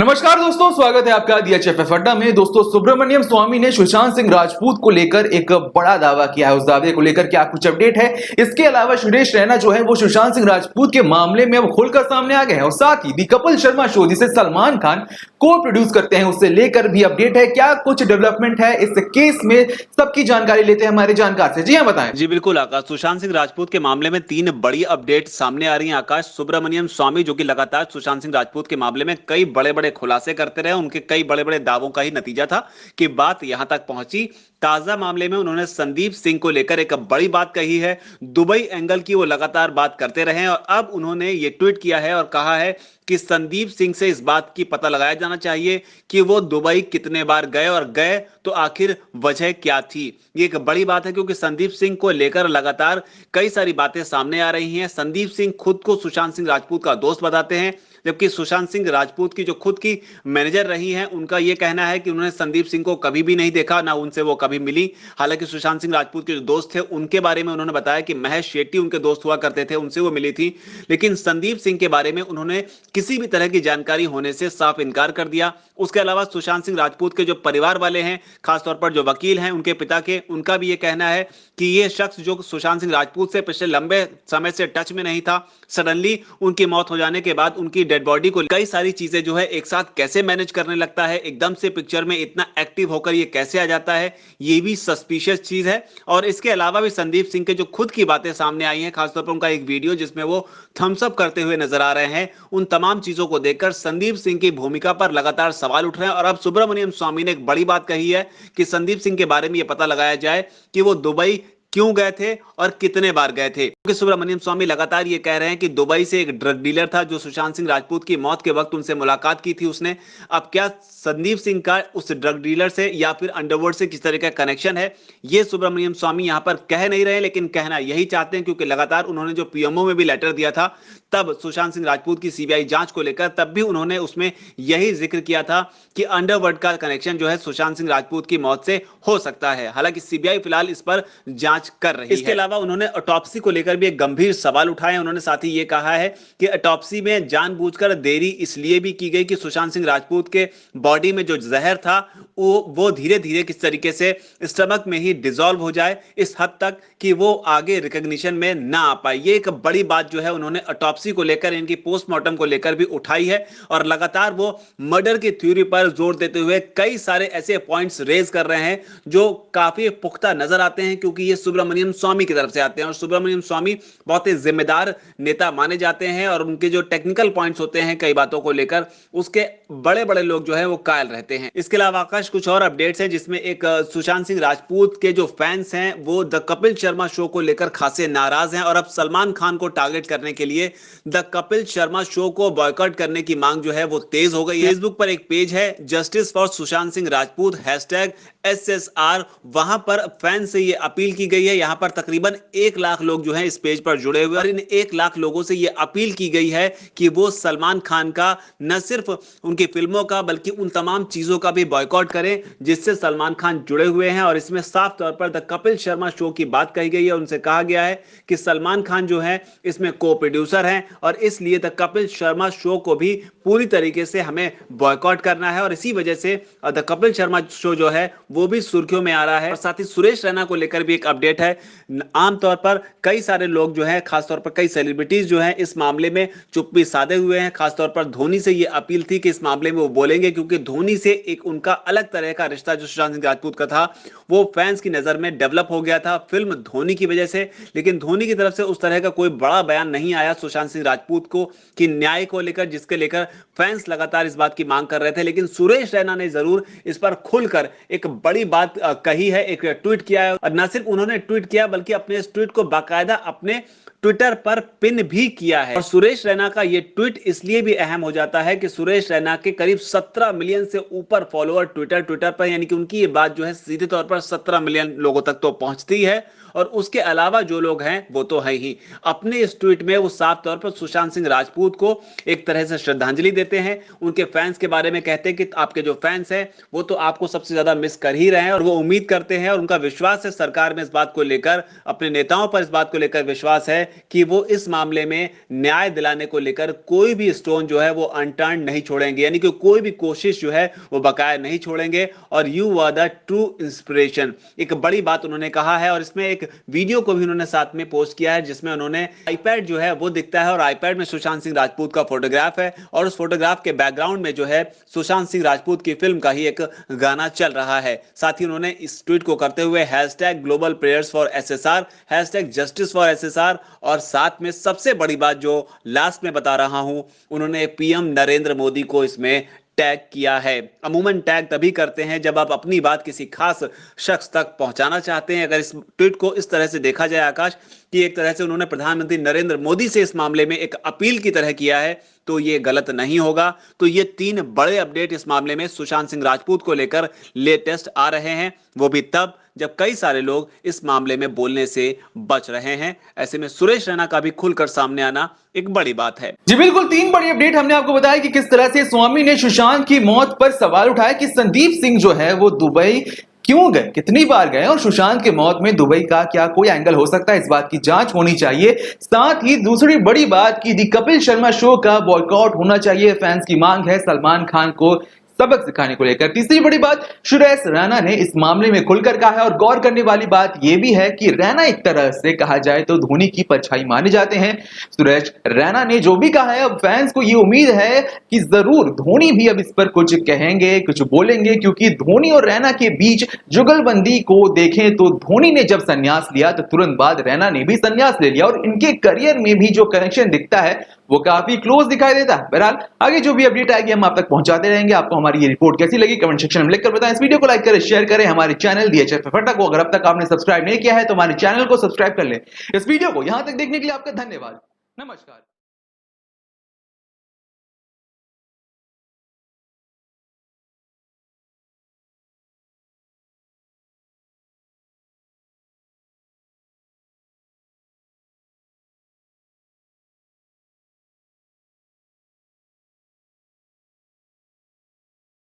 नमस्कार दोस्तों, स्वागत है आपका DHFF अड्डा में। दोस्तों, सुब्रमण्यम स्वामी ने सुशांत सिंह राजपूत को लेकर एक बड़ा दावा किया है। उस दावे को लेकर क्या कुछ अपडेट है? इसके अलावा सुरेश रैना जो है वो सुशांत सिंह राजपूत के मामले में अब खुलकर सामने आ गए हैं और साथ ही दी कपिल शर्मा शो जिसे सलमान खान को प्रोड्यूस करते हैं उससे लेकर भी अपडेट है। क्या कुछ डेवलपमेंट है इस केस में, सबकी जानकारी लेते हैं हमारे जानकार से। जी हाँ, बताएं। जी बिल्कुल आकाश, सुशांत सिंह राजपूत के मामले में 3 बड़ी अपडेट सामने आ रही हैं। आकाश, सुब्रमण्यम स्वामी जो कि लगातार सुशांत सिंह राजपूत के मामले में कई बड़े-बड़े खुलासे करते रहे, उनके कई बड़े-बड़े दावों का ही नतीजा था कि बात यहां तक पहुंची। ताजा मामले में उन्होंने संदीप सिंह को लेकर एक बड़ी बात कही है। दुबई एंगल की वो लगातार बात करते रहे हैं और अब उन्होंने ये ट्वीट किया है और कहा है कि संदीप सिंह से इस बात की पता लगाया जाना चाहिए कि वो दुबई कितने बार गए और गए तो आखिर वजह क्या थी। ये एक बड़ी बात है क्योंकि संदीप सिंह को लेकर लगातार कई सारी बातें सामने आ रही हैं। संदीप सिंह खुद को सुशांत सिंह राजपूत का दोस्त बताते हैं, जबकि सुशांत सिंह राजपूत की जो खुद की मैनेजर रही हैं उनका यह कहना है कि उन्होंने संदीप सिंह को कभी भी नहीं देखा, ना उनसे वो कभी मिली। हालांकि सुशांत सिंह राजपूत के जो दोस्त थे उनके बारे में उन्होंने बताया कि महेश शेट्टी उनके दोस्त हुआ करते थे, उनसे वो मिली थी। लेकिन संदीप सिंह के बारे में उन्होंने किसी भी तरह की जानकारी होने से साफ इनकार कर दिया। उसके अलावा सुशांत सिंह राजपूत के जो परिवार वाले हैं, खासतौर पर जो वकील हैं उनके पिता के, उनका भी ये कहना है कि ये शख्स जो सुशांत सिंह राजपूत से पिछले लंबे समय से टच में नहीं था, सडनली उनकी मौत हो जाने के बाद उनकी डेड बॉडी को कई सारी चीजें जो है एक साथ कैसे मैनेज करने लगता है, एकदम से पिक्चर में इतना एक्टिव होकर ये कैसे आ जाता है, ये भी सस्पिशियस चीज है। और इसके अलावा भी संदीप सिंह के जो खुद की बातें सामने आई हैं, खासतौर पर उनका एक वीडियो जिसमें वो थम्स अप करते हुए नजर आ रहे हैं, उन तमाम चीजों को देखकर संदीप सिंह की भूमिका पर लगातार सवाल उठ रहे हैं। और अब सुब्रमण्यम स्वामी ने एक बड़ी बात कही है कि संदीप सिंह के बारे में यह पता लगाया जाए कि वो दुबई क्यों गए थे और कितने बार गए थे, क्योंकि सुब्रमण्यम स्वामी लगातार ये कह रहे हैं कि दुबई से एक ड्रग डीलर था जो सुशांत सिंह राजपूत की मौत के वक्त उनसे मुलाकात की थी उसने। अब क्या संदीप सिंह का उस ड्रग डीलर से या फिर अंडरवर्ल्ड से किस तरह का कनेक्शन है, ये सुब्रमण्यम स्वामी यहां पर कह नहीं रहे, लेकिन कहना यही चाहते हैं क्योंकि लगातार उन्होंने जो पीएमओ में भी लेटर दिया था तब सुशांत सिंह राजपूत की सीबीआई जांच को लेकर, तब भी उन्होंने उसमें यही जिक्र किया था कि अंडरवर्ल्ड का कनेक्शन जो है सुशांत सिंह राजपूत की मौत से हो सकता है। हालांकि सीबीआई फिलहाल इस पर जांच कर रही है। इसके अलावा उन्होंने ऑटोप्सी को लेकर भी एक गंभीर सवाल उठाए। उन्होंने साथ ही ये कहा है कि ऑटोप्सी में जानबूझकर देरी इसलिए भी की गई कि सुशांत सिंह राजपूत के बॉडी में जो जहर था वो धीरे धीरे किस तरीके से स्टमक में ही डिसॉल्व हो जाए, इस हद तक कि वो आगे रिकॉग्निशन में ना आ पाए। ये एक बड़ी बात जो है उन्होंने ऑटोप्सी को लेकर, इनकी पोस्टमार्टम को लेकर भी उठाई है और लगातार वो मर्डर की थ्योरी पर जोर देते हुए कई सारे ऐसे पॉइंट्स रेज कर रहे हैं जो काफी पुख्ता नजर आते हैं, क्योंकि ये सुब्रमण्यम स्वामी की तरफ से आते हैं और सुब्रमण्यम स्वामी बहुत ही जिम्मेदार नेता माने जाते हैं और उनके जो टेक्निकल पॉइंट्स होते हैं कई बातों को लेकर, उसके बड़े बड़े लोग जो है वो कायल रहते हैं। इसके अलावा आकाश, कुछ और अपडेट्स हैं जिसमें एक सुशांत सिंह राजपूत के जो फैंस हैं वो द कपिल शर्मा शो को लेकर खासे नाराज हैं और अब सलमान खान को टारगेट करने के लिए द कपिल शर्मा शो को बॉयकॉट करने की मांग जो है वो तेज हो गई है। फेसबुक पर एक पेज है justice for Sushant Singh Rajput #SSR, वहां पर फैन से ये अपील की गई है। यहां पर तकरीबन 1 लाख लोग जो हैं इस पेज पर जुड़े हुए और इन 1 लाख लोगों से ये अपील की गई है कि वो सलमान खान का न सिर्फ उनकी फिल्मों का बल्कि उन तमाम चीजों का भी बॉयकॉट करें जिससे सलमान खान जुड़े हुए हैं। और इसमें साफ तौर पर द कपिल शर्मा शो की बात कही गई है। उनसे कहा गया है कि सलमान खान जो है इसमें को प्रोड्यूसर हैं और इसलिए द कपिल शर्मा शो को भी पूरी तरीके से हमें बॉयकॉट करना है और इसी वजह से द कपिल शर्मा शो जो है वो भी सुर्खियों में आ रहा है। और साथ ही सुरेश रैना को लेकर भी एक अपडेट है। आमतौर पर कई सारे लोग जो हैं, खासतौर पर कई सेलिब्रिटीज जो हैं इस मामले में चुप्पी साधे हुए हैं। खासतौर पर धोनी से ये अपील थी कि इस मामले में वो बोलेंगे, क्योंकि धोनी से एक उनका अलग तरह का रिश्ता जो सुशांत सिंह राजपूत का था वो फैंस की नजर में डेवलप हो गया था फिल्म धोनी की वजह से। लेकिन धोनी की तरफ से उस तरह का कोई बड़ा बयान नहीं आया सुशांत सिंह राजपूत को कि न्याय को लेकर, जिसके लेकर फैंस लगातार इस बात की मांग कर रहे थे। लेकिन सुरेश रैना ने जरूर इस पर खुलकर एक बड़ी बात कही है, एक ट्वीट किया है और न सिर्फ उन्होंने ट्वीट किया बल्कि अपने इस ट्वीट को बाकायदा अपने ट्विटर पर पिन भी किया है। और सुरेश रैना का यह ट्वीट इसलिए भी अहम हो जाता है कि सुरेश रैना के करीब 17 मिलियन से ऊपर फॉलोअर ट्विटर पर, यानी कि उनकी ये बात जो है सीधे तौर पर 17 मिलियन लोगों तक तो पहुंचती है। और उसके अलावा जो लोग हैं वो तो है ही, अपने इस ट्वीट में वो साफ तौर तौर पर सुशांत सिंह राजपूत को एक तरह से श्रद्धांजलि देते हैं। उनके फैंस के बारे में कहते हैं कि आपके जो फैंस हैं वो तो आपको सबसे ज्यादा मिस कर ही रहे हैं, और वो उम्मीद करते हैं और उनका विश्वास है सरकार में इस बात को लेकर, अपने नेताओं पर इस बात को लेकर विश्वास है कि वो इस मामले में न्याय दिलाने को लेकर कोई भी स्टोन जो है वो अनटर्न नहीं छोड़ेंगे, यानी कि कोई भी कोशिश जो है वो बकाया नहीं छोड़ेंगे। और you are the true inspiration, एक बड़ी बात उन्होंने कहा है। और इसमें एक वीडियो को भी उन्होंने साथ में पोस्ट किया है जिसमें उन्होंने आईपैड जो है वो दिखता है और आईपैड में सुशांत सिंह राजपूत का फोटोग्राफ है, और उस फोटोग्राफ के बैकग्राउंड में जो है सुशांत सिंह राजपूत की फिल्म का ही एक गाना चल रहा है। साथ ही उन्होंने इस ट्वीट को करते हुए #global prayers for SSR, #justice for SSR, और साथ में सबसे बड़ी बात जो लास्ट में बता रहा हूं, उन्होंने PM नरेंद्र मोदी को इसमें टैग किया है। अमूमन टैग तभी करते हैं जब आप अपनी बात किसी खास शख्स तक पहुंचाना चाहते हैं। अगर इस ट्वीट को इस तरह से देखा जाए आकाश, कि एक तरह से उन्होंने प्रधानमंत्री नरेंद्र मोदी से इस मामले में एक अपील की तरह किया है, तो ये गलत नहीं होगा। तो ये 3 बड़े अपडेट इस मामले में सुशांत सिंह राजपूत को लेकर लेटेस्ट आ रहे हैं, वो भी तब जब कई सारे लोग इस मामले में बोलने से बच रहे हैं। ऐसे में सुरेश रैना का भी खुलकर सामने आना एक बड़ी बात है। जी बिल्कुल, 3 बड़ी अपडेट हमने आपको बताया कि किस तरह से स्वामी ने सुशांत की मौत पर सवाल उठाया कि संदीप सिंह जो है वो दुबई क्यों गए, कितनी बार गए, और सुशांत के मौत में दुबई का क्या कोई एंगल हो सकता है, इस बात की जांच होनी चाहिए। साथ ही दूसरी बड़ी बात की दी कपिल शर्मा शो का बॉयकॉट होना चाहिए, फैंस की मांग है सलमान खान को सबक सिखाने को लेकर। तीसरी बड़ी बात, सुरेश रैना ने इस मामले में खुलकर कहा है, और गौर करने वाली बात यह भी है कि रैना एक तरह से कहा जाए तो धोनी की परछाई माने जाते हैं। सुरेश रैना ने जो भी कहा है, अब फैंस को यह उम्मीद है कि जरूर धोनी भी अब इस पर कुछ कहेंगे, कुछ बोलेंगे, क्योंकि धोनी और रैना के बीच जुगलबंदी को देखें तो धोनी ने जब संन्यास लिया तो तुरंत बाद रैना ने भी संन्यास ले लिया, और इनके करियर में भी जो कनेक्शन दिखता है वो काफी क्लोज दिखाई देता है। बहरहाल आगे जो भी अपडेट आएगी हम आप तक पहुंचाते रहेंगे। आपको हमारी ये रिपोर्ट कैसी लगी कमेंट सेक्शन में लिखकर बताएं। इस वीडियो को लाइक करें, शेयर करें। हमारे चैनल DHF अड्डा को अगर अब तक आपने सब्सक्राइब नहीं किया है तो हमारे चैनल को सब्सक्राइब कर लें। इस वीडियो को यहां तक देखने के लिए आपका धन्यवाद। नमस्कार।